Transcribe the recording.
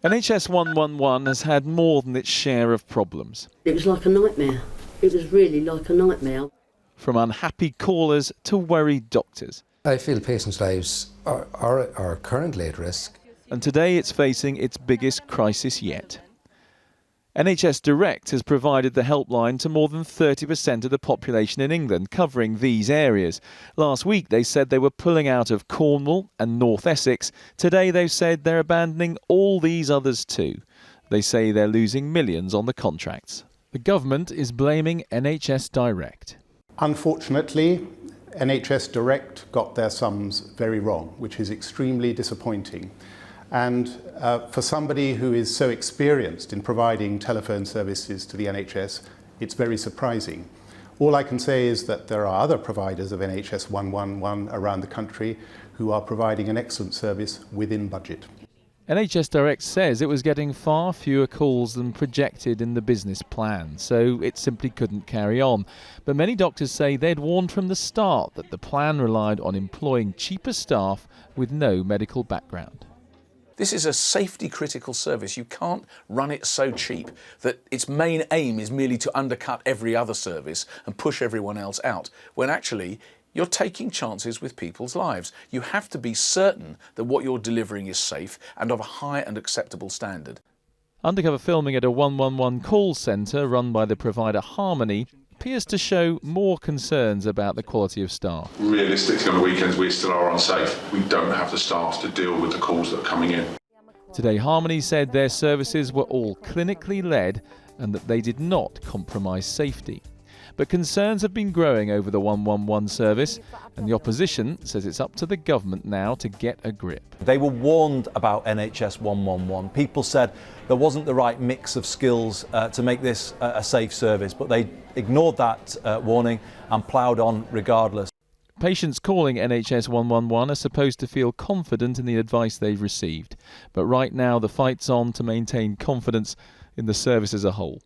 NHS 111 has had more than its share of problems. It was like a nightmare. It was really like a nightmare. From unhappy callers to worried doctors. I feel patients' lives are currently at risk. And today it's facing its biggest crisis yet. NHS Direct has provided the helpline to more than 30% of the population in England, covering these areas. Last week they said they were pulling out of Cornwall and North Essex. Today they've said they're abandoning all these others too. They say they're losing millions on the contracts. The government is blaming NHS Direct. Unfortunately, NHS Direct got their sums very wrong, which is extremely disappointing. And for somebody who is so experienced in providing telephone services to the NHS, it's very surprising. All I can say is that there are other providers of NHS 111 around the country who are providing an excellent service within budget. NHS Direct says it was getting far fewer calls than projected in the business plan, so it simply couldn't carry on. But many doctors say they'd warned from the start that the plan relied on employing cheaper staff with no medical background. This is a safety-critical service. You can't run it so cheap that its main aim is merely to undercut every other service and push everyone else out, when actually you're taking chances with people's lives. You have to be certain that what you're delivering is safe and of a high and acceptable standard. Undercover filming at a 111 call centre run by the provider Harmony appears to show more concerns about the quality of staff. Realistically, on the weekends we still are unsafe. We don't have the staff to deal with the calls that are coming in. Today Harmony said their services were all clinically led and that they did not compromise safety. But concerns have been growing over the 111 service, and the opposition says it's up to the government now to get a grip. They were warned about NHS 111. People said there wasn't the right mix of skills to make this a safe service, but they ignored that warning and ploughed on regardless. Patients calling NHS 111 are supposed to feel confident in the advice they've received, but right now the fight's on to maintain confidence in the service as a whole.